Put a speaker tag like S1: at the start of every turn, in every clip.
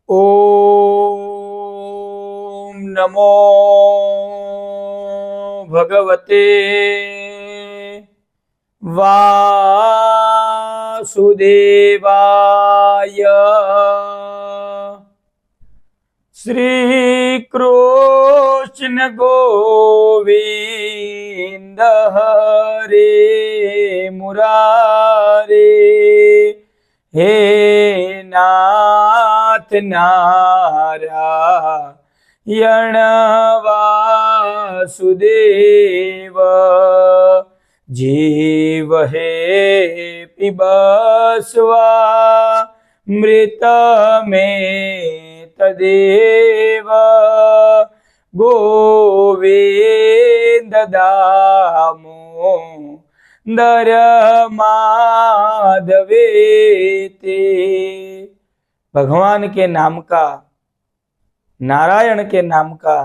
S1: ओम नमो भगवते वासुदेवाय। श्री कृष्ण गोविंद हरे मुरारे, हे नाथ नारायण वासुदेव। जीव हे पिबस्वा मृत में तदेव, गोविंद दामोदर माधवेति। भगवान के नाम का, नारायण के नाम का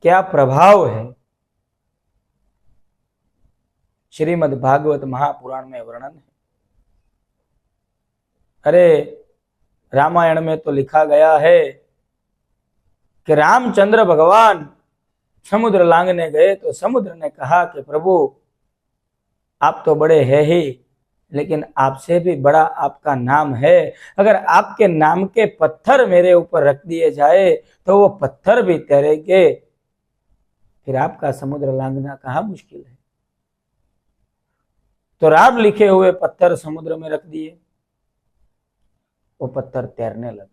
S1: क्या प्रभाव है, श्रीमद् भागवत महापुराण में वर्णन है। अरे रामायण में तो लिखा गया है कि रामचंद्र भगवान समुद्र लांघने गए तो समुद्र ने कहा कि प्रभु आप तो बड़े हैं ही, लेकिन आपसे भी बड़ा आपका नाम है। अगर आपके नाम के पत्थर मेरे ऊपर रख दिए जाए तो वो पत्थर भी तैरेंगे, फिर आपका समुद्र लांघना कहाँ मुश्किल है। तो राम लिखे हुए पत्थर समुद्र में रख दिए, वो पत्थर तैरने लगे।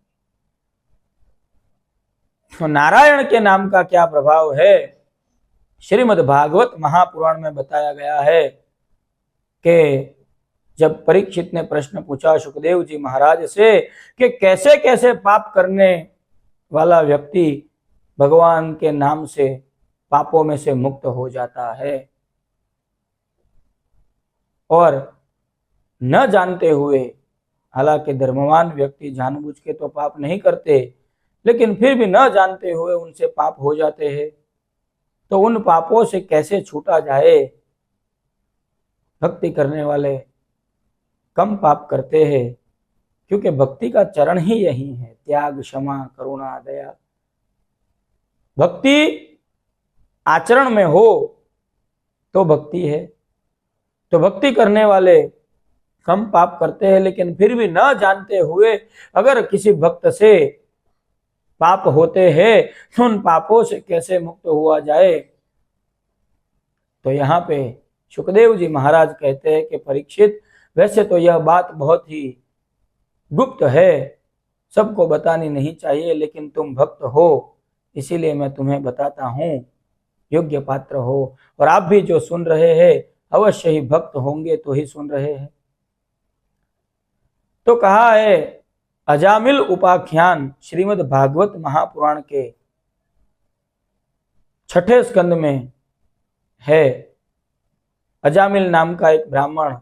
S1: तो नारायण के नाम का क्या प्रभाव है, श्रीमद् भागवत महापुराण में बताया गया है कि जब परीक्षित ने प्रश्न पूछा सुखदेव जी महाराज से कि कैसे कैसे पाप करने वाला व्यक्ति भगवान के नाम से पापों में से मुक्त हो जाता है, और न जानते हुए, हालांकि धर्मवान व्यक्ति जानबूझ के तो पाप नहीं करते, लेकिन फिर भी न जानते हुए उनसे पाप हो जाते हैं, तो उन पापों से कैसे छूटा जाए। भक्ति करने वाले कम पाप करते हैं, क्योंकि भक्ति का चरण ही यही है, त्याग, क्षमा, करुणा, दया। भक्ति आचरण में हो तो भक्ति है। तो भक्ति करने वाले कम पाप करते हैं, लेकिन फिर भी न जानते हुए अगर किसी भक्त से पाप होते हैं तो उन पापों से कैसे मुक्त हुआ जाए। तो यहाँ पे सुखदेव जी महाराज कहते हैं कि परीक्षित, वैसे तो यह बात बहुत ही गुप्त है, सबको बतानी नहीं चाहिए, लेकिन तुम भक्त हो इसीलिए मैं तुम्हें बताता हूँ, योग्य पात्र हो, और आप भी जो सुन रहे हैं अवश्य ही भक्त होंगे तो ही सुन रहे हैं। तो कहा है अजामिल उपाख्यान श्रीमद् भागवत महापुराण के 6ठे स्कंद में है। अजामिल नाम का एक ब्राह्मण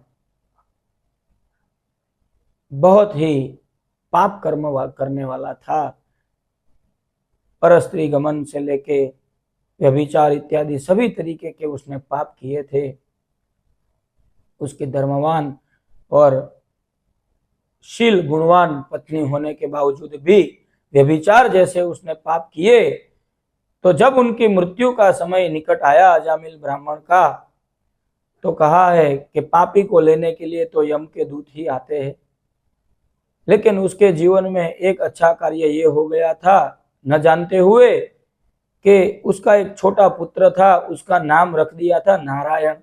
S1: बहुत ही पाप कर्म करने वाला था। परस्त्री गमन से लेके व्यभिचार इत्यादि सभी तरीके के उसने पाप किए थे। उसकी धर्मवान और शील गुणवान पत्नी होने के बावजूद भी व्यभिचार जैसे उसने पाप किए। तो जब उनकी मृत्यु का समय निकट आया अजामिल ब्राह्मण का, तो कहा है कि पापी को लेने के लिए तो यम के दूत ही आते हैं, लेकिन उसके जीवन में एक अच्छा कार्य ये हो गया था, न जानते हुए, कि उसका एक छोटा पुत्र था, उसका नाम रख दिया था नारायण।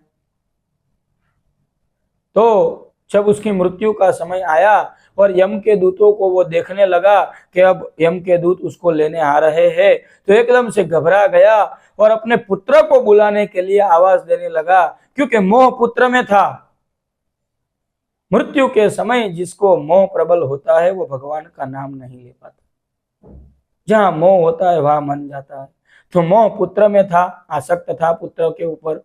S1: तो जब उसकी मृत्यु का समय आया और यम के दूतों को वो देखने लगा कि अब यम के दूत उसको लेने आ रहे हैं, तो एकदम से घबरा गया और अपने पुत्र को बुलाने के लिए आवाज देने लगा, क्योंकि मोह पुत्र में था। मृत्यु के समय जिसको मोह प्रबल होता है वो भगवान का नाम नहीं ले पाता। जहां मोह होता है वहां मन जाता है। तो मोह पुत्र में था, आसक्त था पुत्र के ऊपर,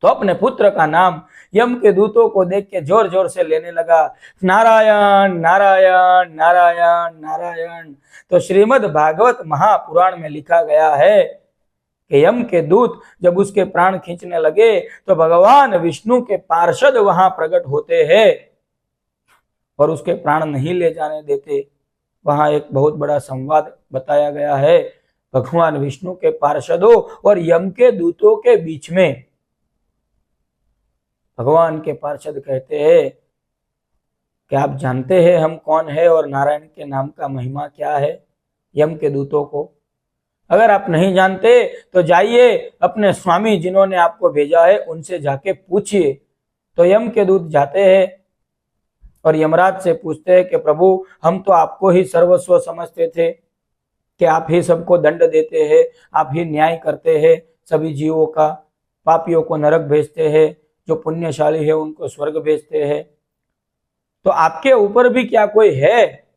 S1: तो अपने पुत्र का नाम यम के दूतों को देख के जोर जोर से लेने लगा, नारायण नारायण नारायण नारायण। तो श्रीमद् भागवत महापुराण में लिखा गया है कि यम के दूत जब उसके प्राण खींचने लगे तो भगवान विष्णु के पार्षद वहां प्रकट होते हैं और उसके प्राण नहीं ले जाने देते। वहां एक बहुत बड़ा संवाद बताया गया है भगवान विष्णु के पार्षदों और यम के दूतों के बीच में। भगवान के पार्षद कहते हैं कि आप जानते हैं हम कौन है और नारायण के नाम का महिमा क्या है। यम के दूतों को अगर आप नहीं जानते तो जाइए अपने स्वामी जिन्होंने आपको भेजा है उनसे जाके पूछिए। तो यम के दूत जाते हैं और यमराज से पूछते हैं कि प्रभु हम तो आपको ही सर्वस्व समझते थे कि आप ही सबको दंड देते हैं, आप ही न्याय करते हैं सभी जीवों का, पापियों को नरक भेजते हैं, जो पुण्यशाली है उनको स्वर्ग भेजते हैं। तो आपके ऊपर भी क्या कोई है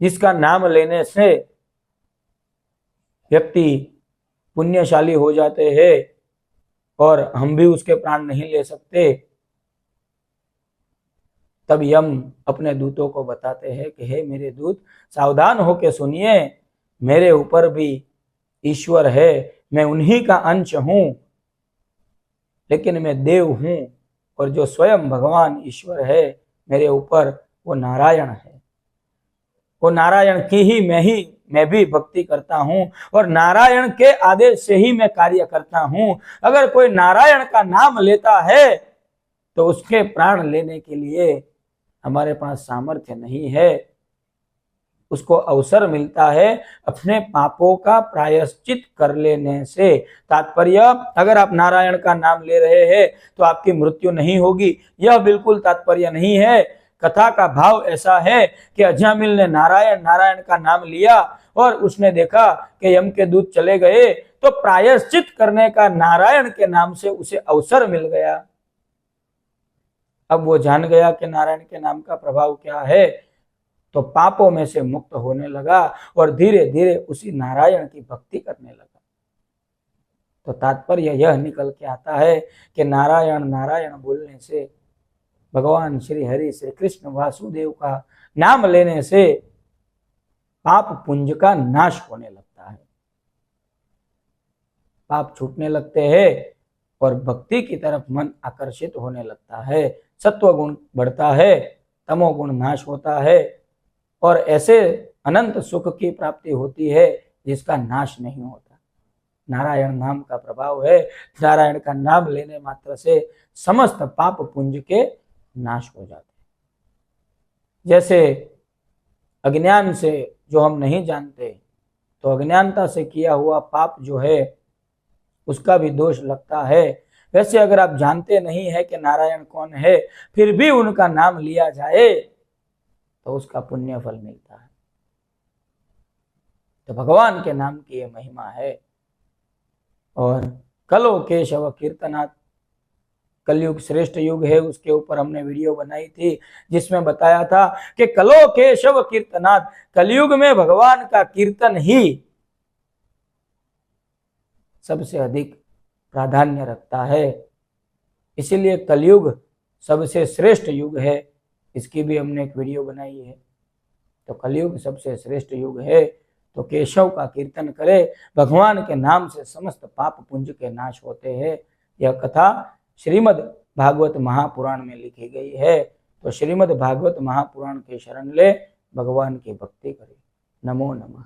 S1: जिसका नाम लेने से व्यक्ति पुण्यशाली हो जाते हैं और हम भी उसके प्राण नहीं ले सकते। तब यम अपने दूतों को बताते हैं कि हे मेरे दूत सावधान होकर सुनिए, मेरे ऊपर भी ईश्वर है, मैं उन्हीं का अंश हूं, लेकिन मैं देव हूं और जो स्वयं भगवान ईश्वर है मेरे ऊपर वो नारायण है। वो नारायण की ही मैं भी भक्ति करता हूं और नारायण के आदेश से ही मैं कार्य करता हूं। अगर कोई नारायण का नाम लेता है तो उसके प्राण लेने के लिए हमारे पास सामर्थ्य नहीं है, उसको अवसर मिलता है अपने पापों का प्रायश्चित कर लेने से। तात्पर्य अगर आप नारायण का नाम ले रहे हैं तो आपकी मृत्यु नहीं होगी, यह बिल्कुल तात्पर्य नहीं है। कथा का भाव ऐसा है कि अजामिल ने नारायण नारायण का नाम लिया और उसने देखा कि यम के दूत चले गए तो प्रायश्चित करने का नारायण के नाम से उसे अवसर मिल गया। अब वो जान गया कि नारायण के नाम का प्रभाव क्या है, तो पापों में से मुक्त होने लगा और धीरे धीरे उसी नारायण की भक्ति करने लगा। तो तात्पर्य यह निकल के आता है कि नारायण नारायण बोलने से, भगवान श्री हरि श्री कृष्ण वासुदेव का नाम लेने से पाप पुंज का नाश होने लगता है, पाप छूटने लगते हैं और भक्ति की तरफ मन आकर्षित होने लगता है, सत्व गुण बढ़ता है, तमोगुण नाश होता है और ऐसे अनंत सुख की प्राप्ति होती है जिसका नाश नहीं होता। नारायण नाम का प्रभाव है, नारायण का नाम लेने मात्र से समस्त पाप पुंज के नाश हो जाते हैं। जैसे अज्ञान से जो हम नहीं जानते तो अज्ञानता से किया हुआ पाप जो है उसका भी दोष लगता है, वैसे अगर आप जानते नहीं है कि नारायण कौन है फिर भी उनका नाम लिया जाए तो उसका पुण्य फल मिलता है। तो भगवान के नाम की यह महिमा है। और कलो केशव कीर्तनात्, कलयुग श्रेष्ठ युग है, उसके ऊपर हमने वीडियो बनाई थी जिसमें बताया था कि कलो केशव कीर्तनात्, कलयुग में भगवान का कीर्तन ही सबसे अधिक प्राधान्य रखता है, इसीलिए कलयुग सबसे श्रेष्ठ युग है। इसकी भी हमने एक वीडियो बनाई है। तो कलयुग सबसे श्रेष्ठ युग है तो केशव का कीर्तन करे, भगवान के नाम से समस्त पाप पुंज के नाश होते हैं। यह कथा श्रीमद् भागवत महापुराण में लिखी गई है। तो श्रीमद् भागवत महापुराण के शरण ले, भगवान की भक्ति करे। नमो नमः।